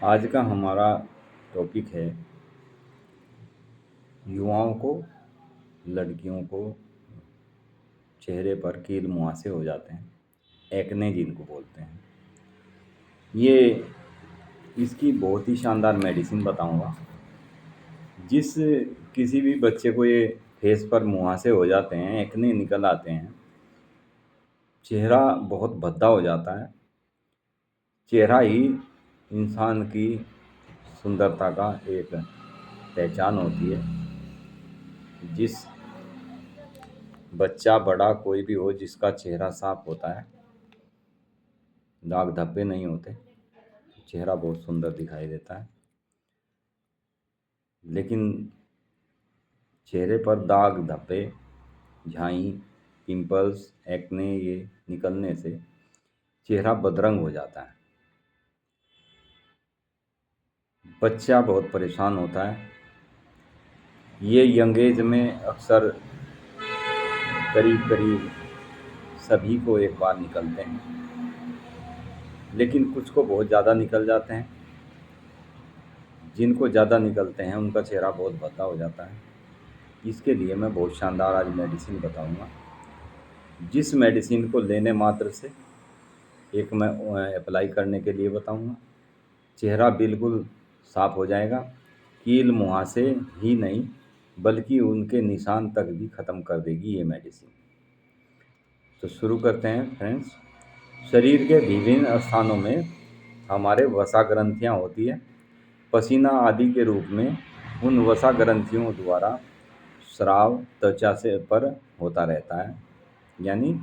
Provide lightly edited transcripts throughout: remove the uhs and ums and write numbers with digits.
आज का हमारा टॉपिक है युवाओं को, लड़कियों को चेहरे पर कील मुहासे हो जाते हैं, एक्ने जिनको बोलते हैं। ये इसकी बहुत ही शानदार मेडिसिन बताऊंगा। जिस किसी भी बच्चे को ये फेस पर मुहासे हो जाते हैं, एक्ने निकल आते हैं, चेहरा बहुत भद्दा हो जाता है। चेहरा ही इंसान की सुंदरता का एक पहचान होती है। जिस बच्चा बड़ा कोई भी हो जिसका चेहरा साफ होता है, दाग धब्बे नहीं होते, चेहरा बहुत सुंदर दिखाई देता है। लेकिन चेहरे पर दाग धब्बे, झाई, पिंपल्स, एक्ने ये निकलने से चेहरा बदरंग हो जाता है। बच्चा बहुत परेशान होता है। ये यंग एज में अक्सर करीब करीब सभी को एक बार निकलते हैं, लेकिन कुछ को बहुत ज़्यादा निकल जाते हैं। जिनको ज़्यादा निकलते हैं उनका चेहरा बहुत भद्दा हो जाता है। इसके लिए मैं बहुत शानदार आज मेडिसिन बताऊंगा। जिस मेडिसिन को लेने मात्र से एक मैं अप्लाई करने के लिए बताऊंगा, चेहरा बिल्कुल साफ हो जाएगा। कील मुहासे ही नहीं बल्कि उनके निशान तक भी ख़त्म कर देगी ये मेडिसिन। तो शुरू करते हैं फ्रेंड्स। शरीर के विभिन्न स्थानों में हमारे वसा ग्रंथियाँ होती है। पसीना आदि के रूप में उन वसा ग्रंथियों द्वारा स्राव त्वचा से पर होता रहता है। यानी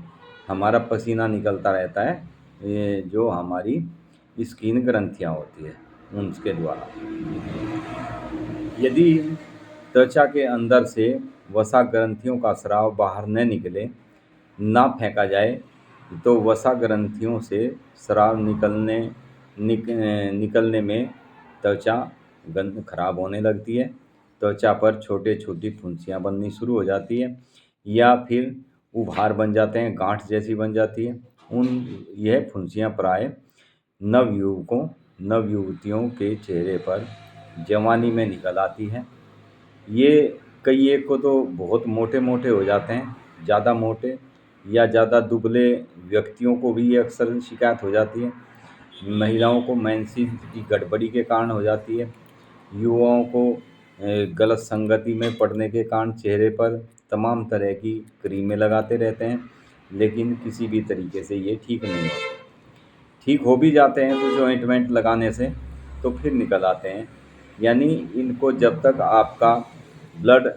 हमारा पसीना निकलता रहता है, ये जो हमारी स्किन ग्रंथियाँ होती है उनके द्वारा। यदि त्वचा के अंदर से वसा ग्रंथियों का स्राव बाहर न निकले, ना फेंका जाए, तो वसा ग्रंथियों से स्राव निकलने में त्वचा गंद खराब होने लगती है। त्वचा पर छोटे छोटी फुंसियाँ बननी शुरू हो जाती है या फिर उभार बन जाते हैं, गांठ जैसी बन जाती है। यह फुंसियाँ प्राय नवयुवतियों के चेहरे पर जवानी में निकल आती है। ये कई एक को तो बहुत मोटे मोटे हो जाते हैं, ज़्यादा मोटे या ज़्यादा दुबले व्यक्तियों को भी ये अक्सर शिकायत हो जाती है। महिलाओं को मेंसेस की गड़बड़ी के कारण हो जाती है। युवाओं को गलत संगति में पड़ने के कारण चेहरे पर तमाम तरह की क्रीमें लगाते रहते हैं, लेकिन किसी भी तरीके से ये ठीक नहीं होते। ठीक हो भी जाते हैं कुछ ऑइंटमेंट लगाने से, तो फिर निकल आते हैं। यानी इनको जब तक आपका ब्लड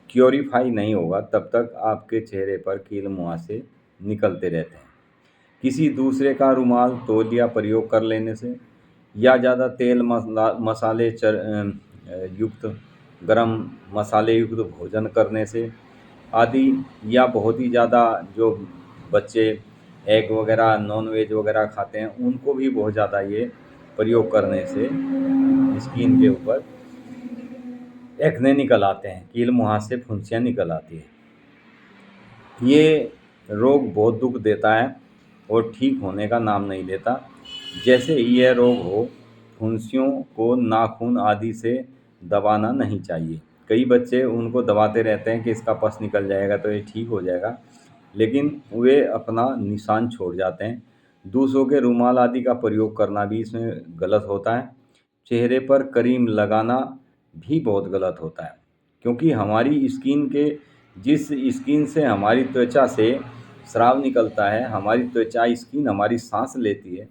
क्योरीफाई नहीं होगा तब तक आपके चेहरे पर कील मुहासे निकलते रहते हैं। किसी दूसरे का रुमाल, तौलिया प्रयोग कर लेने से या ज़्यादा तेल मसाले युक्त गरम मसाले युक्त भोजन करने से आदि, या बहुत ही ज़्यादा जो बच्चे एग वगैरह नॉन वेज वगैरह खाते हैं उनको भी बहुत ज़्यादा ये प्रयोग करने से स्किन के ऊपर एक्ने निकल आते हैं, कील मुहासे, फुंसियाँ निकल आती है। ये रोग बहुत दुख देता है और ठीक होने का नाम नहीं लेता। जैसे ही यह रोग हो, फुंसियों को नाखून आदि से दबाना नहीं चाहिए। कई बच्चे उनको दबाते रहते हैं कि इसका पस निकल जाएगा तो ये ठीक हो जाएगा, लेकिन वे अपना निशान छोड़ जाते हैं। दूसरों के रुमाल आदि का प्रयोग करना भी इसमें गलत होता है। चेहरे पर क्रीम लगाना भी बहुत गलत होता है, क्योंकि हमारी स्किन के जिस स्किन से हमारी त्वचा से स्राव निकलता है, हमारी त्वचा स्किन हमारी सांस लेती है।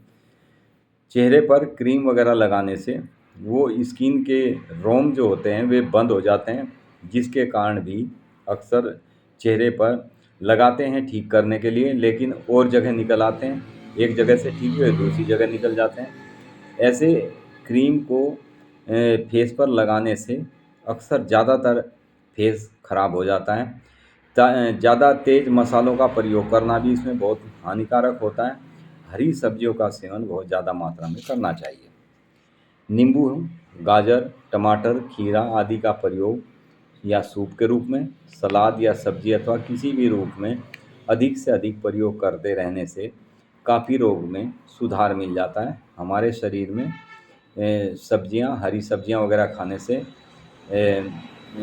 चेहरे पर क्रीम वगैरह लगाने से वो स्किन के रोम जो होते हैं वे बंद हो जाते हैं, जिसके कारण भी अक्सर चेहरे पर लगाते हैं ठीक करने के लिए, लेकिन और जगह निकल आते हैं। एक जगह से ठीक हुए दूसरी जगह निकल जाते हैं। ऐसे क्रीम को फेस पर लगाने से अक्सर ज़्यादातर फेस खराब हो जाता है। ज़्यादा तेज़ मसालों का प्रयोग करना भी इसमें बहुत हानिकारक होता है। हरी सब्जियों का सेवन बहुत ज़्यादा मात्रा में करना चाहिए। नींबू, गाजर, टमाटर, खीरा आदि का प्रयोग या सूप के रूप में, सलाद या सब्जी अथवा किसी भी रूप में अधिक से अधिक प्रयोग करते रहने से काफ़ी रोग में सुधार मिल जाता है। हमारे शरीर में सब्जियां, हरी सब्जियां वगैरह खाने से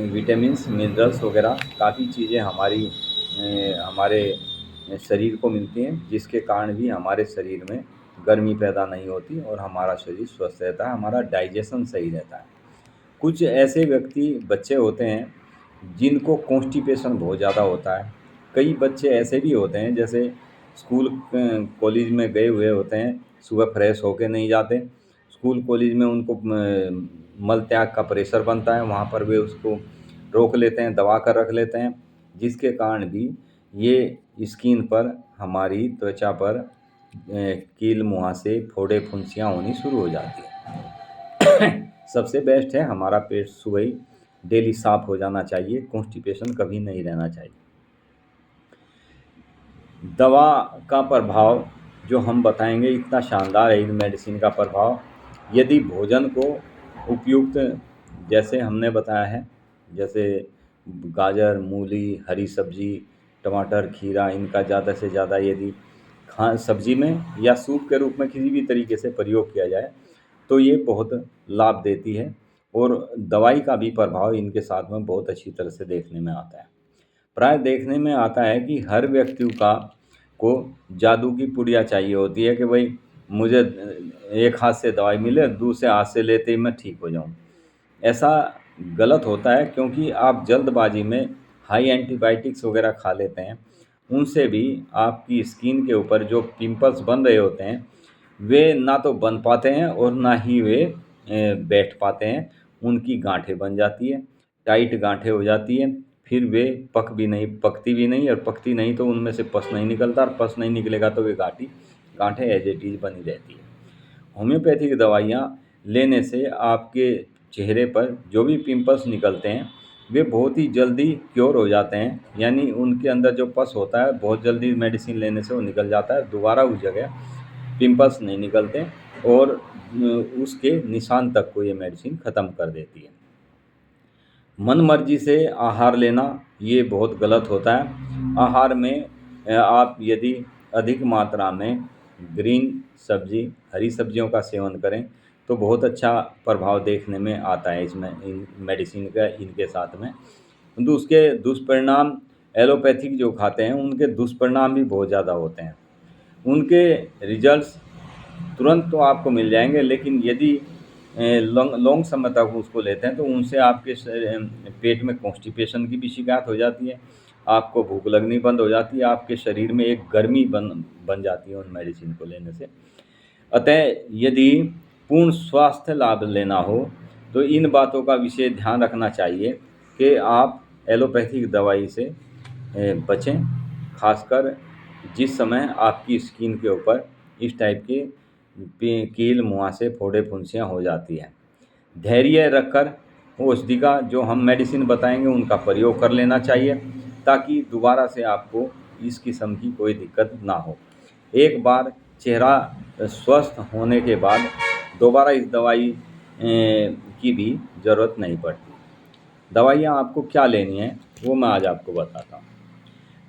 विटामिन्स, मिनरल्स वगैरह काफ़ी चीज़ें हमारे शरीर को मिलती हैं, जिसके कारण भी हमारे शरीर में गर्मी पैदा नहीं होती और हमारा शरीर स्वस्थ रहता है, हमारा डाइजेशन सही रहता है। कुछ ऐसे बच्चे होते हैं जिनको कॉन्स्टिपेशन बहुत ज़्यादा होता है। कई बच्चे ऐसे भी होते हैं जैसे स्कूल कॉलेज में गए हुए होते हैं, सुबह फ्रेश होके नहीं जाते। स्कूल कॉलेज में उनको मल त्याग का प्रेशर बनता है, वहाँ पर वे उसको रोक लेते हैं, दबा कर रख लेते हैं, जिसके कारण भी ये स्किन पर, हमारी त्वचा पर कील मुहासे, फोड़े फुंसियाँ होनी शुरू हो जाती हैं। सबसे बेस्ट है हमारा पेट सुबह ही डेली साफ हो जाना चाहिए, कॉन्स्टिपेशन कभी नहीं रहना चाहिए। दवा का प्रभाव जो हम बताएंगे इतना शानदार है इन मेडिसिन का प्रभाव, यदि भोजन को उपयुक्त, जैसे हमने बताया है, जैसे गाजर, मूली, हरी सब्जी, टमाटर, खीरा, इनका ज़्यादा से ज़्यादा यदि सब्जी में या सूप के रूप में किसी भी तरीके से प्रयोग किया जाए तो ये बहुत लाभ देती है, और दवाई का भी प्रभाव इनके साथ में बहुत अच्छी तरह से देखने में आता है। प्राय देखने में आता है कि हर व्यक्ति को जादू की पुड़िया चाहिए होती है कि भाई मुझे एक हाथ से दवाई मिले, दूसरे हाथ से लेते ही मैं ठीक हो जाऊं। ऐसा गलत होता है, क्योंकि आप जल्दबाजी में हाई एंटीबायोटिक्स वगैरह खा लेते हैं, उनसे भी आपकी स्किन के ऊपर जो पिंपल्स बन रहे होते हैं वे ना तो बन पाते हैं और ना ही वे बैठ पाते हैं। उनकी गांठें बन जाती है, टाइट गांठें हो जाती हैं, फिर वे पकती भी नहीं, और पकती नहीं तो उनमें से पस नहीं निकलता, और पस नहीं निकलेगा तो वे गांठें एज इट इज़ बनी रहती है। होम्योपैथिक दवाइयाँ लेने से आपके चेहरे पर जो भी पिंपल्स निकलते हैं वे बहुत ही जल्दी क्योर हो जाते हैं, यानी उनके अंदर जो पस होता है बहुत जल्दी मेडिसिन लेने से वो निकल जाता है, दोबारा उस जगह पिंपल्स नहीं निकलते, और उसके निशान तक को ये मेडिसिन ख़त्म कर देती है। मन मर्जी से आहार लेना ये बहुत गलत होता है। आहार में आप यदि अधिक मात्रा में ग्रीन सब्जी, हरी सब्जियों का सेवन करें तो बहुत अच्छा प्रभाव देखने में आता है इसमें, इन मेडिसिन का इनके साथ में। किंतु उसके दुष्परिणाम, एलोपैथिक जो खाते हैं उनके दुष्परिणाम भी बहुत ज़्यादा होते हैं। उनके रिजल्ट्स तुरंत तो आपको मिल जाएंगे, लेकिन यदि लॉन्ग समय तक उसको लेते हैं तो उनसे आपके पेट में कॉन्स्टिपेशन की भी शिकायत हो जाती है, आपको भूख लगनी बंद हो जाती है, आपके शरीर में एक गर्मी बन जाती है उन मेडिसिन को लेने से। अतः यदि पूर्ण स्वास्थ्य लाभ लेना हो तो इन बातों का विशेष ध्यान रखना चाहिए कि आप एलोपैथिक दवाई से बचें, खासकर जिस समय आपकी स्किन के ऊपर इस टाइप के कील मुहासे, फोड़े फुंसियाँ हो जाती हैं। धैर्य रखकर औषधि का जो हम मेडिसिन बताएंगे उनका प्रयोग कर लेना चाहिए, ताकि दोबारा से आपको इस किस्म की कोई दिक्कत ना हो। एक बार चेहरा स्वस्थ होने के बाद दोबारा इस दवाई की भी ज़रूरत नहीं पड़ती। दवाइयाँ आपको क्या लेनी है वो मैं आज आपको बताता हूँ।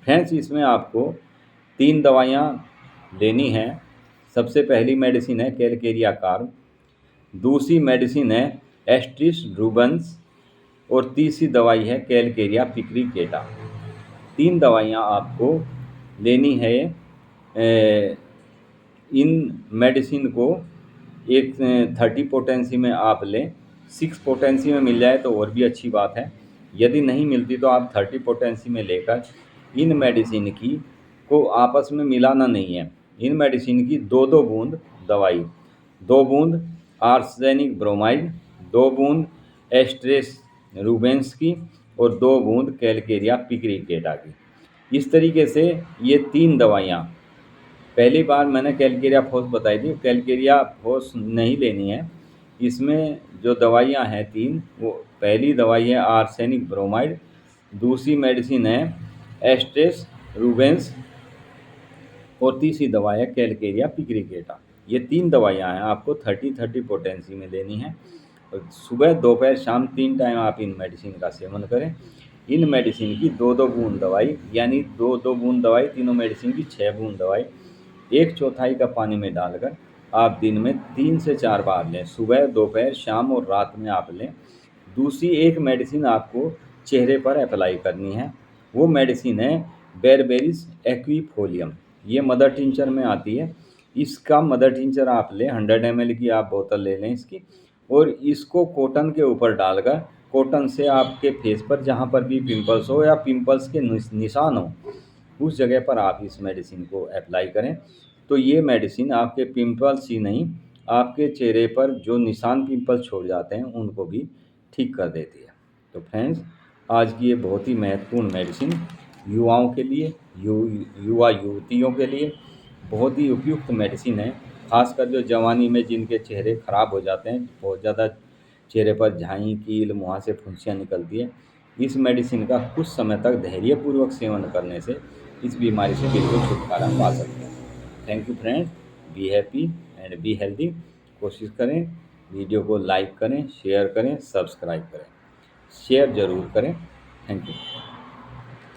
फ्रेंड्स, इसमें आपको 3 दवाइयाँ लेनी हैं। सबसे पहली मेडिसिन है कैलकेरिया कार्ब, दूसरी मेडिसिन है एस्ट्रिस रूबेंस, और तीसरी दवाई है कैलकेरिया पिक्रिकेटा। 3 दवाइयाँ आपको लेनी है। इन मेडिसिन को एक 30 पोटेंसी में आप लें, 6 पोटेंसी में मिल जाए तो और भी अच्छी बात है। यदि नहीं मिलती तो आप 30 पोटेंसी में लेकर इन मेडिसिन को आपस में मिलाना नहीं है। इन मेडिसिन की 2-2 बूंद दवाई, 2 बूंद आर्सेनिक ब्रोमाइड, 2 बूंद एस्ट्रेस रूबेंस की, और 2 बूंद कैलकेरिया पिक्रिकेटा की। इस तरीके से ये 3 दवाइयाँ, पहली बार मैंने कैलकेरिया फोस बताई थी, कैलकेरिया फोस नहीं लेनी है। इसमें जो दवाइयाँ हैं 3, वो पहली दवाई है आर्सेनिक ब्रोमाइड, दूसरी मेडिसिन है एस्ट्रेस रूबेंस, और तीसरी दवाई है कैलकेरिया पिक्रिकेटा। ये 3 दवाइयाँ हैं, आपको 30-30 पोटेंसी में लेनी है। और सुबह, दोपहर, शाम 3 टाइम आप इन मेडिसिन का सेवन करें। इन मेडिसिन की 2-2 बूंद दवाई, यानी 2-2 बूंद दवाई, तीनों मेडिसिन की 6 बूंद दवाई 1/4 कप पानी में डालकर आप दिन में 3 से 4 बार लें, सुबह, दोपहर, शाम और रात में आप लें। दूसरी एक मेडिसिन आपको चेहरे पर अप्लाई करनी है, वो मेडिसिन है बेरबेरिस एक्विफोलियम। ये मदर टिंचर में आती है। इसका मदर टिंचर आप लें, 100 ml की आप बोतल ले लें इसकी, और इसको कॉटन के ऊपर डालकर कॉटन से आपके फेस पर जहाँ पर भी पिंपल्स हो या पिंपल्स के निशान हो, उस जगह पर आप इस मेडिसिन को अप्लाई करें। तो ये मेडिसिन आपके पिंपल्स ही नहीं, आपके चेहरे पर जो निशान पिंपल छोड़ जाते हैं उनको भी ठीक कर देती है। तो फ्रेंड्स, आज की ये बहुत ही महत्वपूर्ण मेडिसिन युवाओं के लिए, युवा युवतियों के लिए बहुत ही उपयुक्त मेडिसिन है। खासकर जो जवानी में जिनके चेहरे खराब हो जाते हैं, बहुत ज़्यादा चेहरे पर झाई, कील, मुँह से फुंसियाँ निकलती है, इस मेडिसिन का कुछ समय तक धैर्यपूर्वक सेवन करने से इस बीमारी से बिल्कुल छुटकारा पा सकते हैं। Thank you friends, be happy and be healthy. कोशिश करें, वीडियो को लाइक करें, शेयर करें, सब्सक्राइब करें, शेयर ज़रूर करें। Thank you.